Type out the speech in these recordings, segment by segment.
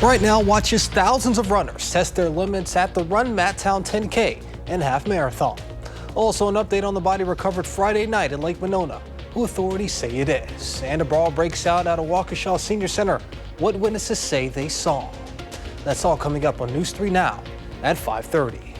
Right now, watch as thousands of runners test their limits at the Run Madtown 10K and half marathon. Also, an update on the body recovered Friday night in Lake Winona, who authorities say it is. And a brawl breaks out at a Waukesha Senior Center. What witnesses say they saw. That's all coming up on News 3 Now at 5:30.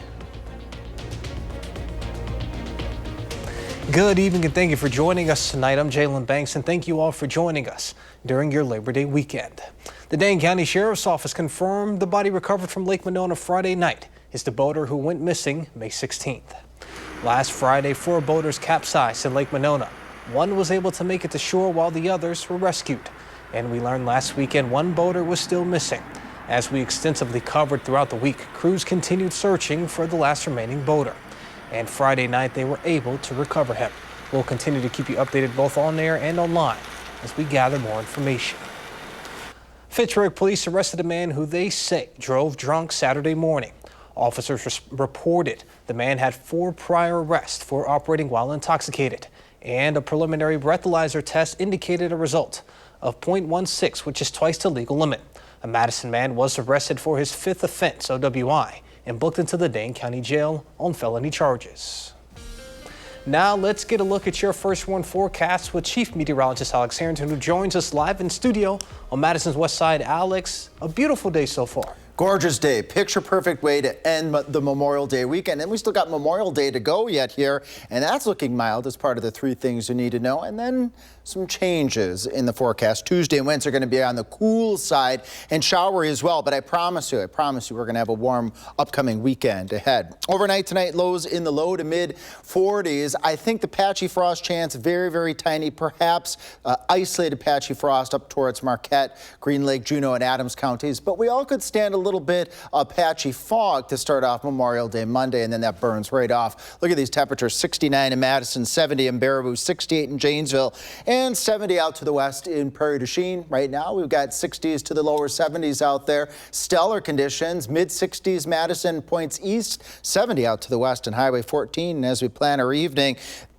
Good evening and thank you for joining us tonight. I'm Jalen Banks and thank you all for joining us during your Labor Day weekend. The Dane County Sheriff's Office confirmed the body recovered from Lake Winona Friday night is the boater who went missing May 16th. Last Friday, 4 boaters capsized in Lake Winona. One was able to make it to shore while the others were rescued. And we learned last weekend 1 boater was still missing. As we extensively covered throughout the week, crews continued searching for the last remaining boater. And Friday night, they were able to recover him. We'll continue to keep you updated both on air and online as we gather more information. Fitchburg police arrested a man who they say drove drunk Saturday morning. Officers reported the man had 4 prior arrests for operating while intoxicated, and a preliminary breathalyzer test indicated a result of .16, which is twice the legal limit. A Madison man was arrested for his 5th offense, OWI, and booked into the Dane County Jail on felony charges. Now let's get a look at your first one forecast with Chief Meteorologist Alex Harrington, who joins us live in studio on Madison's west side. Alex, a beautiful day so far. Gorgeous day, picture perfect way to end the Memorial Day weekend. And we still got Memorial Day to go yet here, and that's looking mild as part of the 3 things you need to know. And then some changes in the forecast. Tuesday and Wednesday are going to be on the cool side and showery as well. But I promise you, we're going to have a warm upcoming weekend ahead. Overnight tonight, lows in the low to mid 40s. I think the patchy frost chance very, very tiny, perhaps isolated patchy frost up towards Marquette, Green Lake, Juneau, and Adams counties. But we all could stand a little bit of patchy fog to start off Memorial Day Monday, and then that burns right off. Look at these temperatures: 69 in Madison, 70 in Baraboo, 68 in Janesville, and 70 out to the west in Prairie du Chien. Right now, we've got 60s to the lower 70s out there. Stellar conditions, mid 60s Madison, points east, 70 out to the west and Highway 14. And as we plan our evening,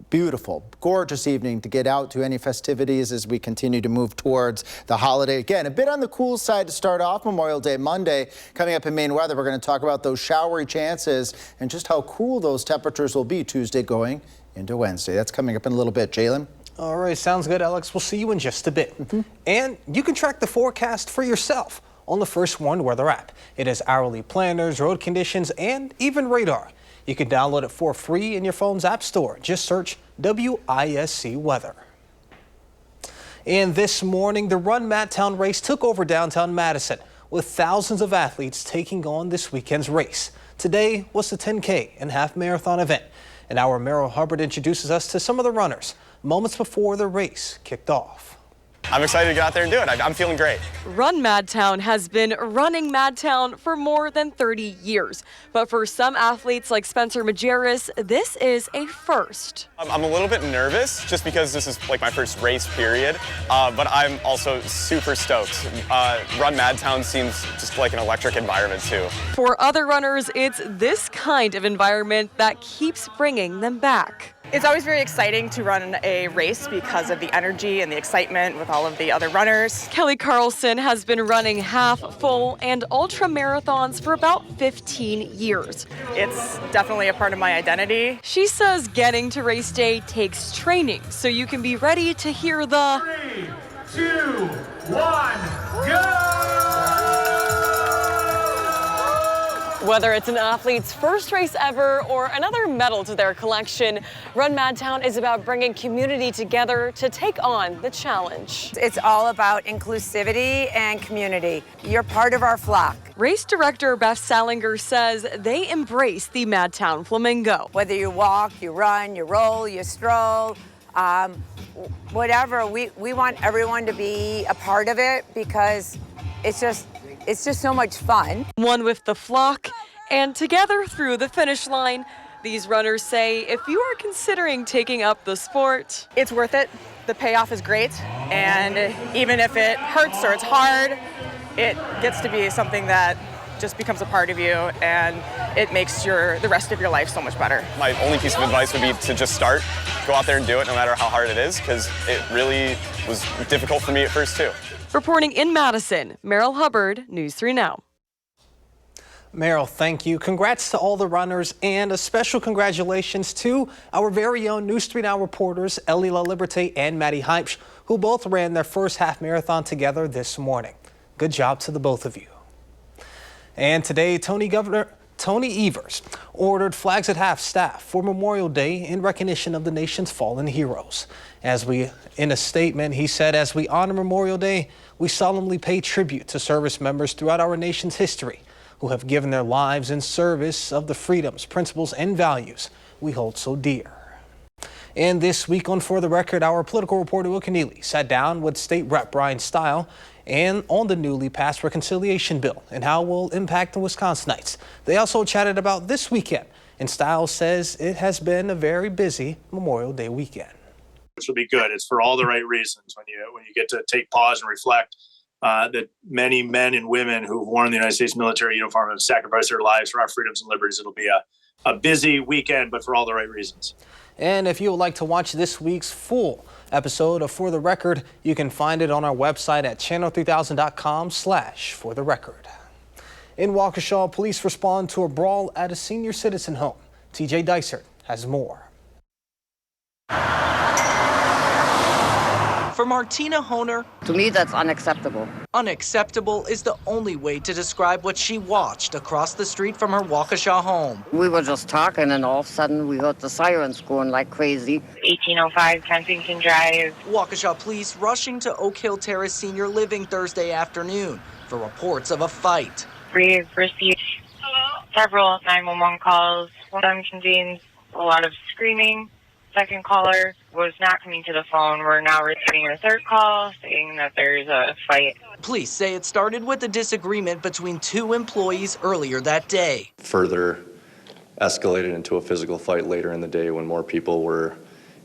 beautiful, gorgeous evening to get out to any festivities as we continue to move towards the holiday. Again, a bit on the cool side to start off Memorial Day Monday. Coming up in Maine weather, we're going to talk about those showery chances and just how cool those temperatures will be Tuesday going into Wednesday. That's coming up in a little bit. Jalen? All right, sounds good, Alex. We'll see you in just a bit. And you can track the forecast for yourself on the First Warn Weather app. It has hourly planners, road conditions, and even radar. You can download it for free in your phone's app store. Just search WISC Weather. And this morning, the Run Madtown race took over downtown Madison, with thousands of athletes taking on this weekend's race. Today was the 10K and half marathon event, and our Merrill Hubbard introduces us to some of the runners moments before the race kicked off. I'm excited to get out there and do it. I'm feeling great. Run Madtown has been running Madtown for more than 30 years. But for some athletes like Spencer Majerus, this is a first. I'm a little bit nervous just because this is like my first race period, but I'm also super stoked. Run Madtown seems just like an electric environment too. For other runners, it's this kind of environment that keeps bringing them back. It's always very exciting to run a race because of the energy and the excitement with all of the other runners. Kelly Carlson has been running half, full, and ultra marathons for about 15 years. It's definitely a part of my identity. She says getting to race day takes training, so you can be ready to hear the 3, 2, 1, go! Whether it's an athlete's first race ever or another medal to their collection, Run Madtown is about bringing community together to take on the challenge. It's all about inclusivity and community. You're part of our flock. Race director Beth Salinger says they embrace the Madtown Flamingo. Whether you walk, you run, you roll, you stroll, whatever, we want everyone to be a part of it because it's just so much fun. One with the flock and together through the finish line. These runners say if you are considering taking up the sport, it's worth it. The payoff is great, and even if it hurts or it's hard, it gets to be something that just becomes a part of you, and it makes the rest of your life so much better. My only piece of advice would be to just start, go out there and do it no matter how hard it is, because it really was difficult for me at first too. Reporting in Madison, Meryl Hubbard, News 3 Now. Meryl, thank you. Congrats to all the runners, and a special congratulations to our very own News 3 Now reporters, Ellie La Liberté and Maddie Heipsch, who both ran their first half marathon together this morning. Good job to the both of you. And today, Governor Tony Evers ordered Flags at Half staff for Memorial Day in recognition of the nation's fallen heroes. In a statement, he said, as we honor Memorial Day, we solemnly pay tribute to service members throughout our nation's history who have given their lives in service of the freedoms, principles, and values we hold so dear. And this week on For the Record, our political reporter Will Keneally sat down with State Rep Brian Stile and on the newly passed reconciliation bill and how it will impact the Wisconsinites. They also chatted about this weekend, and Stile says it has been a very busy Memorial Day weekend. Which will be good. It's for all the right reasons. When you get to take pause and reflect that many men and women who've worn the United States military uniform have sacrificed their lives for our freedoms and liberties. It'll be a busy weekend, but for all the right reasons. And if you would like to watch this week's full episode of For the Record, you can find it on our website at channel3000.com/fortherecord. In Waukesha, police respond to a brawl at a senior citizen home. TJ Dysert has more. For Martina Honer, to me, that's unacceptable. Unacceptable is the only way to describe what she watched across the street from her Waukesha home. We were just talking, and all of a sudden we heard the sirens going like crazy. 1805 Kensington Drive. Waukesha police rushing to Oak Hill Terrace Senior Living Thursday afternoon for reports of a fight. We've received several 911 calls. One of them contains a lot of screaming. Second caller was not coming to the phone. We're now receiving a third call saying that there's a fight. Police say it started with a disagreement between two employees earlier that day. Further escalated into a physical fight later in the day when more people were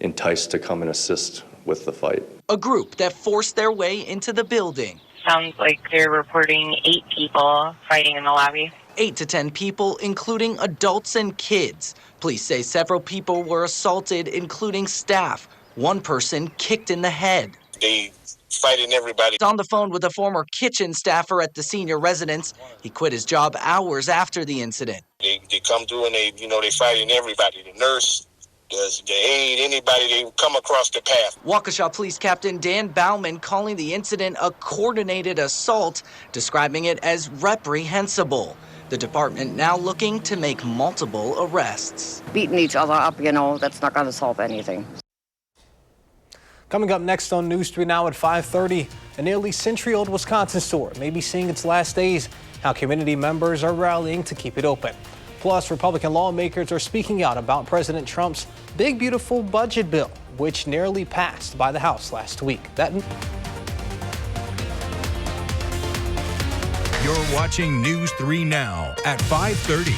enticed to come and assist with the fight. A group that forced their way into the building. Sounds like they're reporting 8 people fighting in the lobby. 8 to 10 people, including adults and kids. Police say several people were assaulted, including staff. One person kicked in the head. They fighting everybody. On the phone with a former kitchen staffer at the senior residence. He quit his job hours after the incident. They come through and they fighting everybody. The nurse, the aide, anybody they come across the path. Waukesha Police Captain Dan Bauman calling the incident a coordinated assault, describing it as reprehensible. The department now looking to make multiple arrests. Beating each other up, that's not going to solve anything. Coming up next on News 3 Now at 5:30, a nearly century-old Wisconsin store may be seeing its last days, how community members are rallying to keep it open. Plus, Republican lawmakers are speaking out about President Trump's big, beautiful budget bill, which narrowly passed by the House last week. You're watching News 3 Now at 5:30.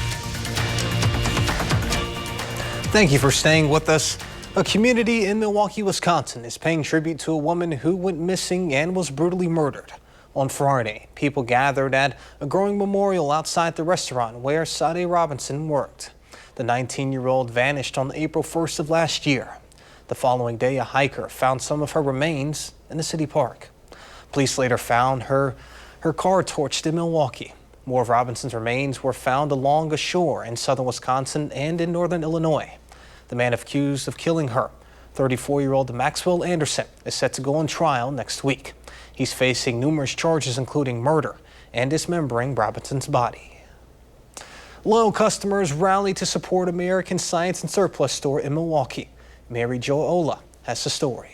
Thank you for staying with us. A community in Milwaukee, Wisconsin is paying tribute to a woman who went missing and was brutally murdered. On Friday, people gathered at a growing memorial outside the restaurant where Sade Robinson worked. The 19-year-old vanished on April 1st of last year. The following day, a hiker found some of her remains in the city park. Police later found her car torched in Milwaukee. More of Robinson's remains were found along a shore in southern Wisconsin and in northern Illinois. The man accused of killing her, 34-year-old Maxwell Anderson, is set to go on trial next week. He's facing numerous charges, including murder and dismembering Robinson's body. Loyal customers rally to support American Science and Surplus store in Milwaukee. Mary Jo Ola has the story.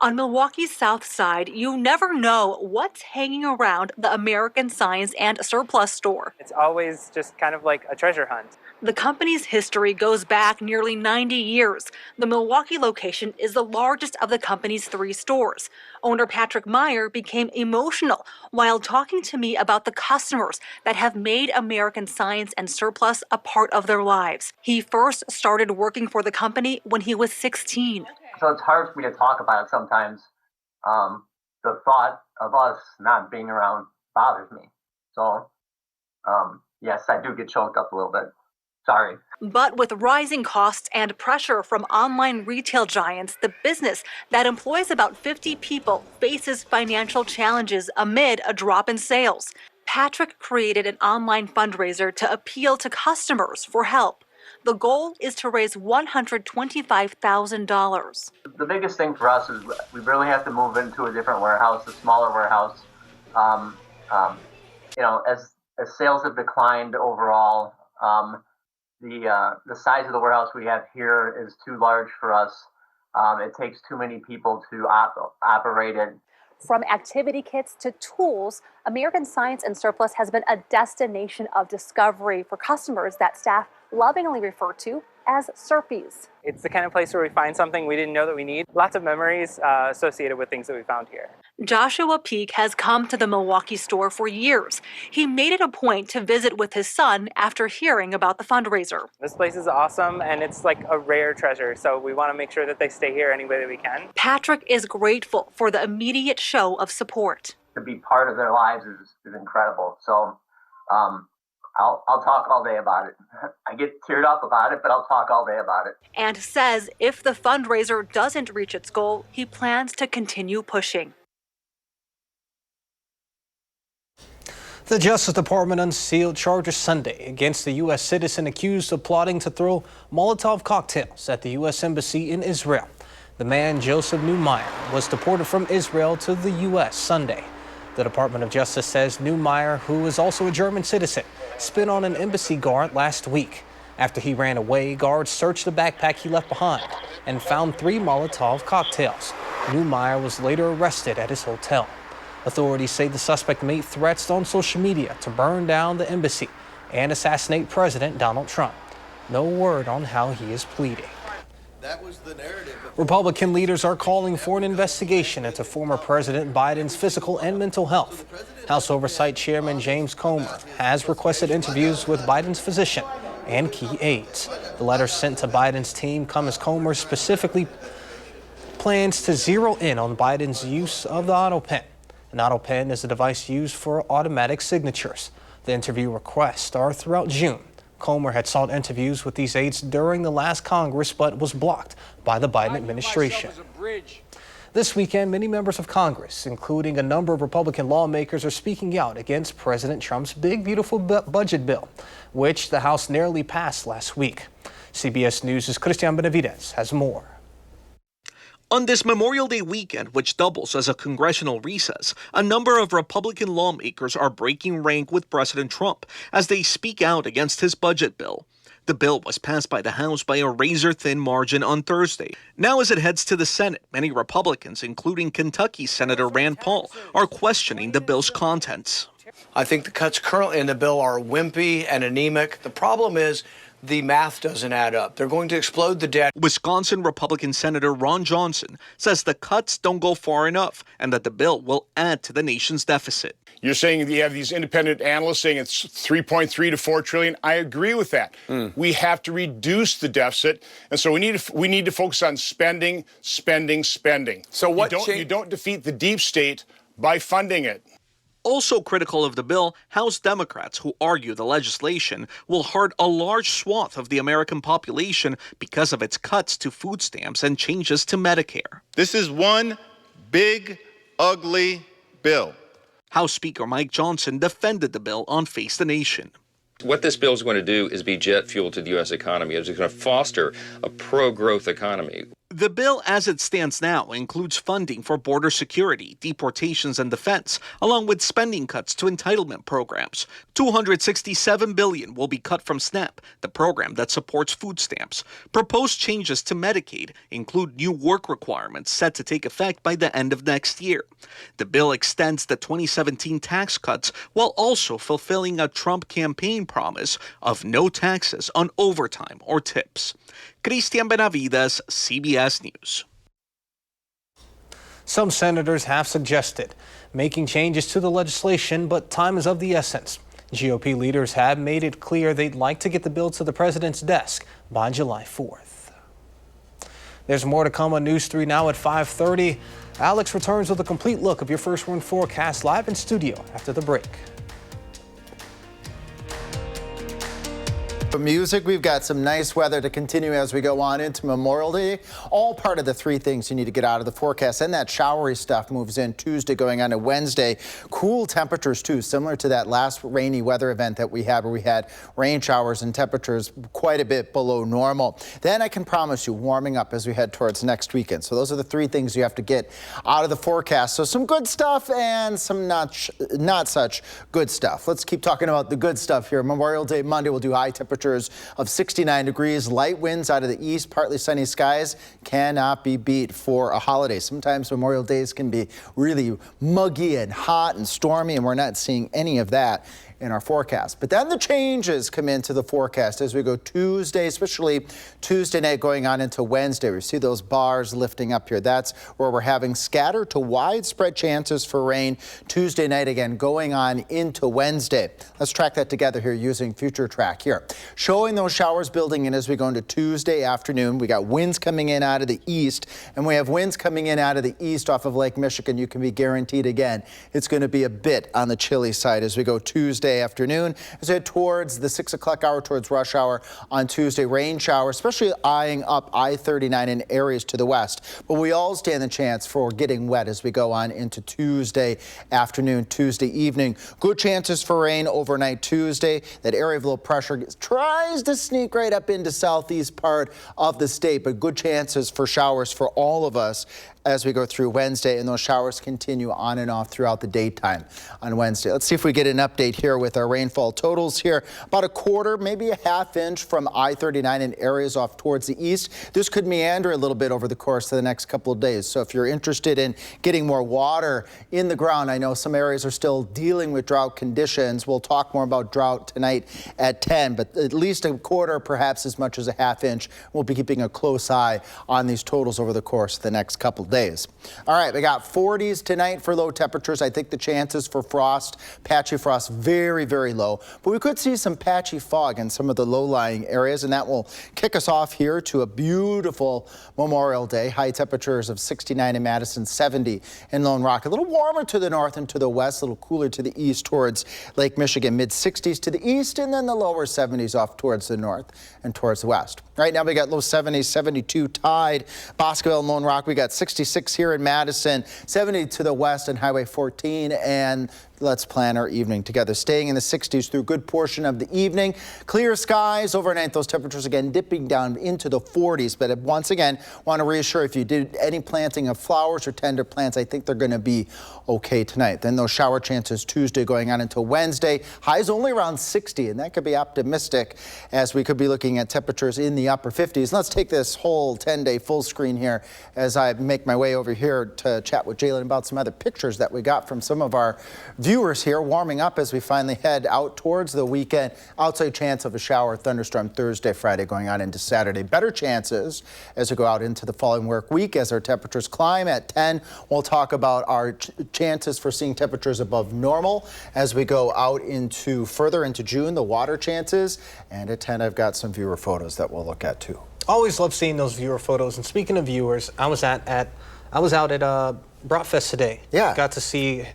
On Milwaukee's South Side, you never know what's hanging around the American Science and Surplus store. It's always just kind of like a treasure hunt. The company's history goes back nearly 90 years. The Milwaukee location is the largest of the company's 3 stores. Owner Patrick Meyer became emotional while talking to me about the customers that have made American Science and Surplus a part of their lives. He first started working for the company when he was 16. So it's hard for me to talk about it sometimes. The thought of us not being around bothers me. So yes, I do get choked up a little bit. Sorry. But with rising costs and pressure from online retail giants, the business that employs about 50 people faces financial challenges amid a drop in sales. Patrick created an online fundraiser to appeal to customers for help. The goal is to raise $125,000. The biggest thing for us is we really have to move into a different warehouse, a smaller warehouse. As sales have declined overall, the size of the warehouse we have here is too large for us. It takes too many people to operate it. From activity kits to tools, American Science and Surplus has been a destination of discovery for customers that staff lovingly refer to as Surpies. It's the kind of place where we find something we didn't know that we need. Lots of memories associated with things that we found here. Joshua Peak has come to the Milwaukee store for years. He made it a point to visit with his son after hearing about the fundraiser. This place is awesome, and it's like a rare treasure, so we want to make sure that they stay here any way that we can. Patrick is grateful for the immediate show of support. To be part of their lives is incredible. So I'll talk all day about it. I get teared up about it, but I'll talk all day about it. And says if the fundraiser doesn't reach its goal, he plans to continue pushing. The Justice Department unsealed charges Sunday against the U.S. citizen accused of plotting to throw Molotov cocktails at the U.S. Embassy in Israel. The man, Joseph Neumeier, was deported from Israel to the U.S. Sunday. The Department of Justice says Neumeier, who is also a German citizen, spit on an embassy guard last week. After he ran away, guards searched the backpack he left behind and found 3 Molotov cocktails. Neumeier was later arrested at his hotel. Authorities say the suspect made threats on social media to burn down the embassy and assassinate President Donald Trump. No word on how he is pleading. That was the narrative. Republican leaders are calling for an investigation into former President Biden's physical and mental health. House Oversight Chairman James Comer has requested interviews with Biden's physician and key aides. The letter sent to Biden's team come as Comer specifically plans to zero in on Biden's use of the auto pen. An auto pen is a device used for automatic signatures. The interview requests are throughout June. Comer had sought interviews with these aides during the last Congress, but was blocked by the Biden administration. This weekend, many members of Congress, including a number of Republican lawmakers, are speaking out against President Trump's big, beautiful budget bill, which the House narrowly passed last week. CBS News' Christian Benavidez has more. On this Memorial Day weekend, which doubles as a congressional recess, a number of Republican lawmakers are breaking rank with President Trump as they speak out against his budget bill. The bill was passed by the House by a razor-thin margin on Thursday. Now as it heads to the Senate, many Republicans, including Kentucky Senator Rand Paul, are questioning the bill's contents. I think the cuts currently in the bill are wimpy and anemic. The problem is the math doesn't add up. They're going to explode the debt. Wisconsin Republican Senator Ron Johnson says the cuts don't go far enough and that the bill will add to the nation's deficit. You're saying you have these independent analysts saying it's 3.3 to 4 trillion. I agree with that. We have to reduce the deficit, and so we need to focus on spending. So you don't defeat the deep state by funding it. Also critical of the bill, House Democrats who argue the legislation will hurt a large swath of the American population because of its cuts to food stamps and changes to Medicare. This is one big, ugly bill. House Speaker Mike Johnson defended the bill on Face the Nation. What this bill is going to do is be jet fuel to the U.S. economy. It's going to foster a pro-growth economy. The bill as it stands now includes funding for border security, deportations, and defense, along with spending cuts to entitlement programs. $267 billion will be cut from SNAP, the program that supports food stamps. Proposed changes to Medicaid include new work requirements set to take effect by the end of next year. The bill extends the 2017 tax cuts while also fulfilling a Trump campaign promise of no taxes on overtime or tips. Christian Benavides, CBS News. Some senators have suggested making changes to the legislation, but time is of the essence. GOP leaders have made it clear they'd like to get the bill to the president's desk by July 4th. There's more to come on News 3 now at 5:30. Alex returns with a complete look of your first one forecast live in studio after the break. Music, we've got some nice weather to continue as we go on into Memorial Day. All part of the three things you need to get out of the forecast. And that showery stuff moves in Tuesday going on to Wednesday. Cool temperatures too, similar to that last rainy weather event that we had where we had rain showers and temperatures quite a bit below normal. Then I can promise you warming up as we head towards next weekend. So those are the three things you have to get out of the forecast. So some good stuff and some not such good stuff. Let's keep talking about the good stuff here. Memorial Day Monday will do high temperatures of 69 degrees, light winds out of the east, partly sunny skies. Cannot be beat for a holiday. Sometimes Memorial Days can be really muggy and hot and stormy, and we're not seeing any of that in our forecast. But then the changes come into the forecast as we go Tuesday, especially Tuesday night going on into Wednesday. We see those bars lifting up here. That's where we're having scattered to widespread chances for rain Tuesday night again going on into Wednesday. Let's track that together here using Future Track here. Showing those showers building in as we go into Tuesday afternoon. We got winds coming in out of the east, and we have winds coming in out of the east off of Lake Michigan. You can be guaranteed again it's going to be a bit on the chilly side as we go Tuesday afternoon as we head towards the 6 o'clock hour, towards rush hour on Tuesday. Rain shower, especially eyeing up I-39 in areas to the west. But we all stand the chance for getting wet as we go on into Tuesday afternoon, Tuesday evening. Good chances for rain overnight Tuesday. That area of low pressure tries to sneak right up into southeast part of the state, but good chances for showers for all of us as we go through Wednesday, and those showers continue on and off throughout the daytime on Wednesday. Let's see if we get an update here with our rainfall totals here. About a quarter, maybe a half inch from I-39 in areas off towards the east. This could meander a little bit over the course of the next couple of days. So if you're interested in getting more water in the ground, I know some areas are still dealing with drought conditions. We'll talk more about drought tonight at 10, but at least a quarter, perhaps as much as a half inch. We'll be keeping a close eye on these totals over the course of the next couple of days. All right, we got 40s tonight for low temperatures. I think the chances for frost, patchy frost, very, very low. But we could see some patchy fog in some of the low-lying areas, and that will kick us off here to a beautiful Memorial Day. High temperatures of 69 in Madison, 70 in Lone Rock. A little warmer to the north and to the west, a little cooler to the east towards Lake Michigan. Mid-60s to the east, and then the lower 70s off towards the north and towards the west. Right now we got low 70s, 72 Tide, Boscoville and Lone Rock. We got 66 here in Madison, 70 to the west and Highway 14, and let's plan our evening together. Staying in the 60s through a good portion of the evening. Clear skies overnight. Those temperatures again dipping down into the 40s. But once again, want to reassure if you did any planting of flowers or tender plants, I think they're going to be okay tonight. Then those shower chances Tuesday going on until Wednesday. Highs only around 60, and that could be optimistic as we could be looking at temperatures in the upper 50s. Let's take this whole 10-day full screen here as I make my way over here to chat with Jalen about some other pictures that we got from some of our viewers here warming up as we finally head out towards the weekend. Outside chance of a shower, thunderstorm Thursday, Friday going on into Saturday. Better chances as we go out into the following work week as our temperatures climb. At 10, we'll talk about our chances for seeing temperatures above normal as we go out into further into June, the water chances. And at 10, I've got some viewer photos that we'll look at too. Always love seeing those viewer photos. And speaking of viewers, I was out at Bratfest today. Yeah. Got to see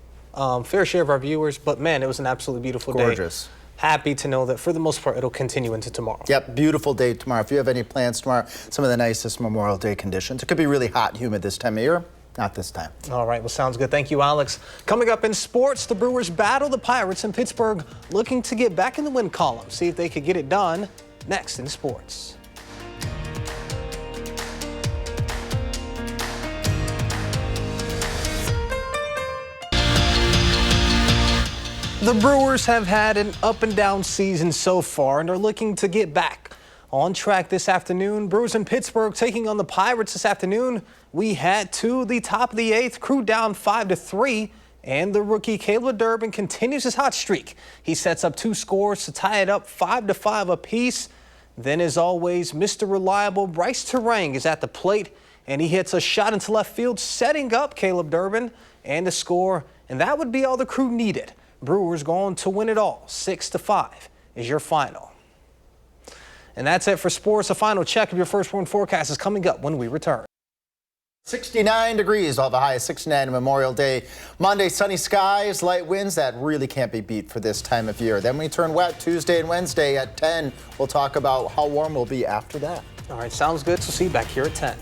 fair share of our viewers, but man, it was an absolutely beautiful day. Gorgeous. Happy to know that for the most part, it'll continue into tomorrow. Yep, beautiful day tomorrow. If you have any plans tomorrow, some of the nicest Memorial Day conditions. It could be really hot and humid this time of year. Not this time. All right, well, sounds good. Thank you, Alex. Coming up in sports, the Brewers battle the Pirates in Pittsburgh, looking to get back in the win column. See if they could get it done next in sports. The Brewers have had an up and down season so far and are looking to get back on track this afternoon. Brewers in Pittsburgh taking on the Pirates this afternoon. We head to the top of the 8th, Crew down 5-3, and the rookie Caleb Durbin continues his hot streak. He sets up 2 scores to tie it up 5-5 apiece. Then, as always, Mr. Reliable Bryce Terang is at the plate, and he hits a shot into left field, setting up Caleb Durbin and the score, and that would be all the Crew needed. Brewers going to win it all. 6-5 is your final. And that's it for sports. A final check of your first one forecast is coming up when we return. 69 degrees, all the high 69 Memorial Day. Monday, sunny skies, light winds. That really can't be beat for this time of year. Then we turn wet Tuesday and Wednesday at 10. We'll talk about how warm we'll be after that. All right, sounds good. So see you back here at 10.